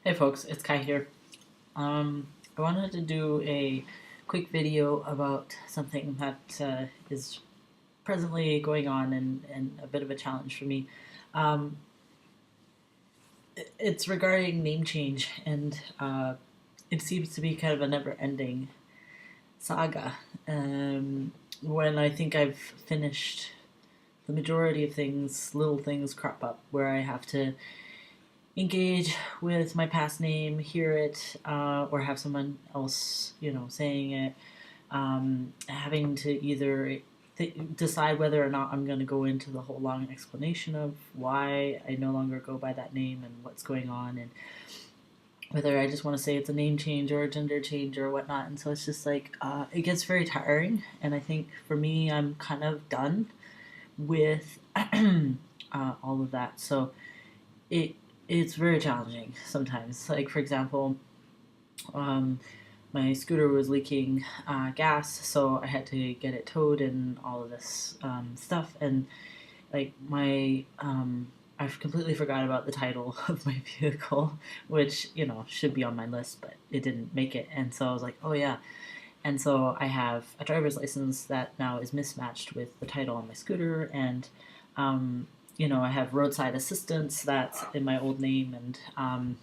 Hey folks, it's Kai here. I wanted to do a quick video about something that is presently going on and a bit of a challenge for me. Um, it's regarding name change, and it seems to be kind of a never-ending saga. When I think I've finished the majority of things, little things crop up where I have to engage with my past name, hear it, or have someone else, saying it, having to either decide whether or not I'm going to go into the whole long explanation of why I no longer go by that name and what's going on, and whether I just want to say it's a name change or a gender change or whatnot. And so it's just like, it gets very tiring. And I think for me, I'm kind of done with all of that. So it it's very challenging sometimes. Like for example, um, my scooter was leaking gas, so I had to get it towed and all of this stuff. And like I've completely forgot about the title of my vehicle, which should be on my list, but it didn't make it. And so I was like, oh yeah. And so I have a driver's license that now is mismatched with the title on my scooter, and I have roadside assistance that's in my old name, and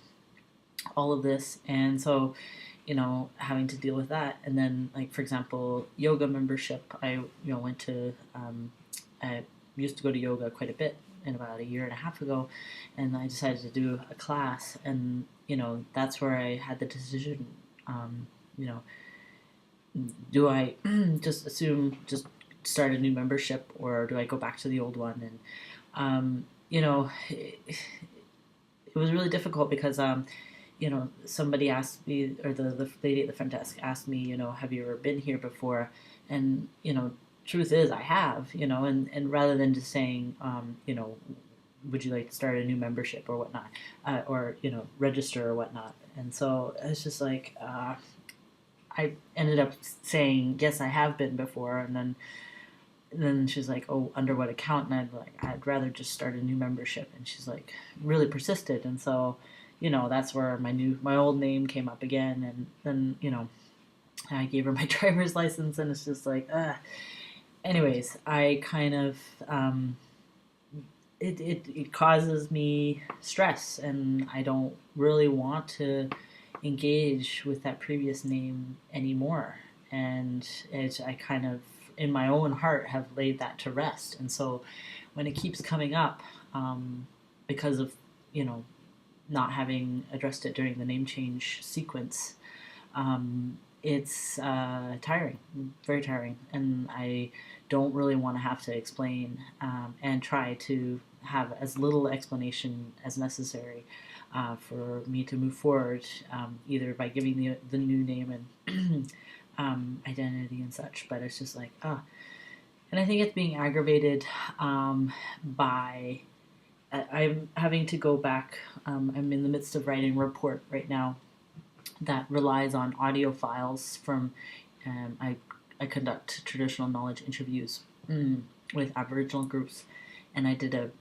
all of this. And so, having to deal with that. And then, like, for example, yoga membership, I, went to, I used to go to yoga quite a bit, and about a year and a half ago, and I decided to do a class, and, that's where I had the decision, you know, do I just start a new membership, or do I go back to the old one? And it was really difficult because somebody asked me, or the lady at the front desk asked me, have you ever been here before? And truth is, I have, and rather than just saying, would you like to start a new membership or whatnot, or register or whatnot. And so it's just like, I ended up saying, yes, I have been before. And then she's like, oh, under what account? And I'd rather just start a new membership. And she's like, really persisted. And so, that's where my old name came up again. And then, I gave her my driver's license, and it's just like, anyways, I kind of, it causes me stress, and I don't really want to engage with that previous name anymore. And I kind of, in my own heart, have laid that to rest. And so when it keeps coming up, because of, not having addressed it during the name change sequence, it's tiring, very tiring. And I don't really want to have to explain, and try to have as little explanation as necessary for me to move forward, either by giving the new name and identity and such. But it's just like, and I think it's being aggravated by I'm having to go back. I'm in the midst of writing a report right now that relies on audio files from. I conduct traditional knowledge interviews with Aboriginal groups, and I did a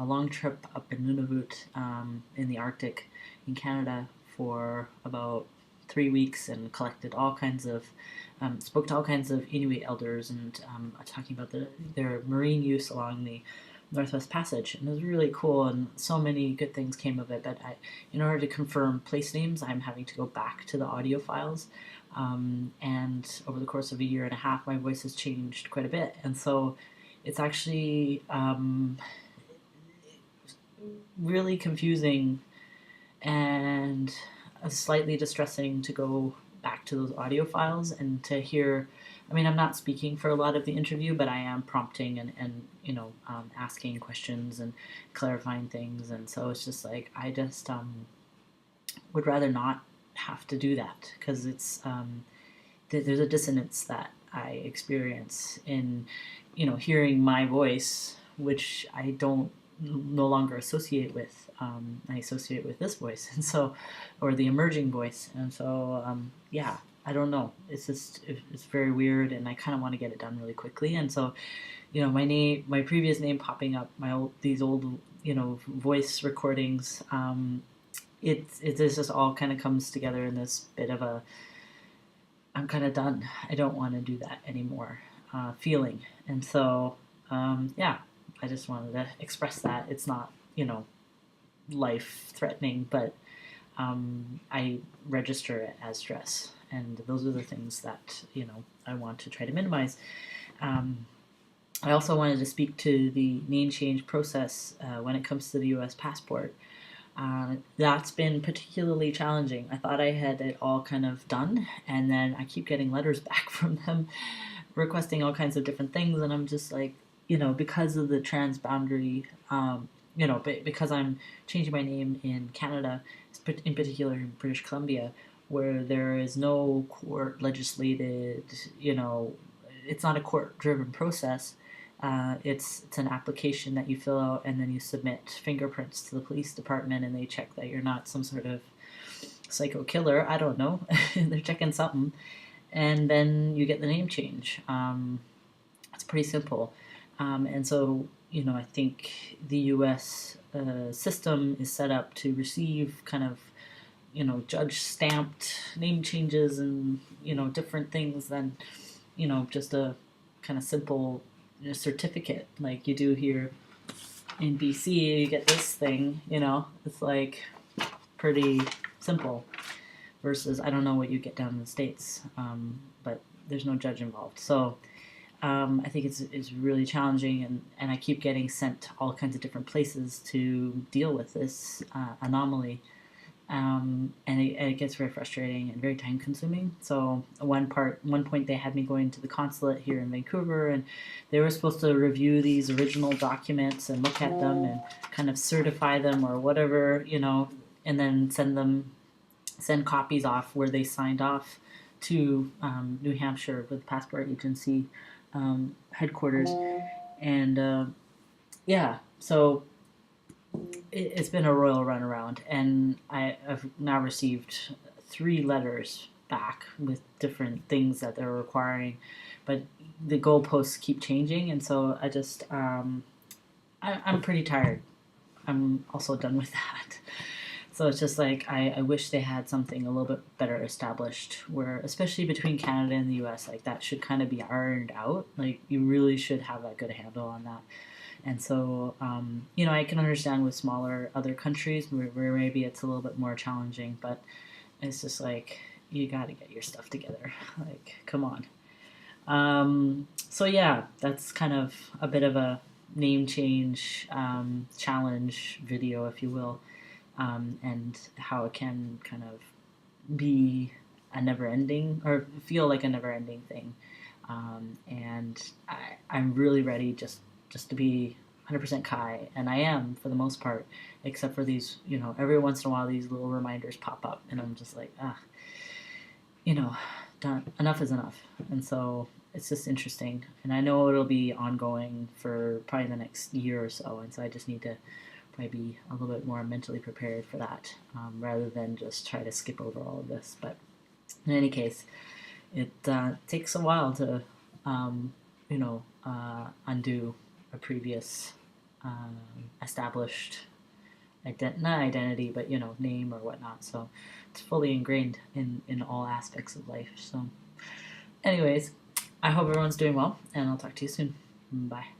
long trip up in Nunavut, in the Arctic in Canada, for about 3 weeks, and collected all kinds of, spoke to all kinds of Inuit elders, and talking about their marine use along the Northwest Passage. And it was really cool, and so many good things came of it. But in order to confirm place names, I'm having to go back to the audio files. And over the course of a year and a half, my voice has changed quite a bit. And so it's actually really confusing and slightly distressing to go back to those audio files and to hear. I mean, I'm not speaking for a lot of the interview, but I am prompting and asking questions and clarifying things. And so it's just like, I just would rather not have to do that, because it's there's a dissonance that I experience in hearing my voice, which I don't no longer associate with. I associate with this voice, and so, or the emerging voice. And so yeah, I don't know. It's very weird, and I kind of want to get it done really quickly. And so, my previous name popping up, these old voice recordings, this just all kind of comes together in this bit of a, I'm kind of done. I don't want to do that anymore feeling. And so, yeah, I just wanted to express that. It's not, life threatening, but I register it as stress. And those are the things that, I want to try to minimize. Um, I also wanted to speak to the name change process when it comes to the US passport. That's been particularly challenging. I thought I had it all kind of done, and then I keep getting letters back from them requesting all kinds of different things, and I'm just like, because of the transboundary, because I'm changing my name in Canada, in particular in British Columbia, where there is no court legislated, it's not a court driven process. It's an application that you fill out and then you submit fingerprints to the police department and they check that you're not some sort of psycho killer. I don't know. They're checking something, and then you get the name change. It's pretty simple, and so I think the U.S. System is set up to receive kind of judge stamped name changes and different things than just a kind of simple certificate like you do here in BC. You get this thing, it's like pretty simple. Versus, I don't know what you get down in the States, but there's no judge involved. So I think it's really challenging, and I keep getting sent to all kinds of different places to deal with this anomaly. And it gets very frustrating and very time consuming. So one point they had me going to the consulate here in Vancouver, and they were supposed to review these original documents and look at them and kind of certify them or whatever, and then send copies off where they signed off to New Hampshire with Passport Agency headquarters. And yeah, so it's been a royal runaround, and I've now received 3 letters back with different things that they're requiring, but the goalposts keep changing, and so I'm pretty tired. I'm also done with that. So it's just like I wish they had something a little bit better established, where especially between Canada and the U.S., like that should kind of be ironed out. Like you really should have a good handle on that. And so, I can understand with smaller other countries where maybe it's a little bit more challenging, but it's just like, you got to get your stuff together. Like, come on. So yeah, that's kind of a bit of a name change challenge video, if you will, and how it can kind of be a never-ending, or feel like a never-ending thing. And I'm really ready just to be 100% Kai, and I am for the most part, except for these, every once in a while these little reminders pop up, and I'm just like, done. Enough is enough. And so it's just interesting, and I know it'll be ongoing for probably the next year or so, and so I just need to probably be a little bit more mentally prepared for that, rather than just try to skip over all of this. But in any case, it takes a while to, undo a previous established not identity, but name or whatnot. So it's fully ingrained in all aspects of life. So, anyways, I hope everyone's doing well, and I'll talk to you soon. Bye.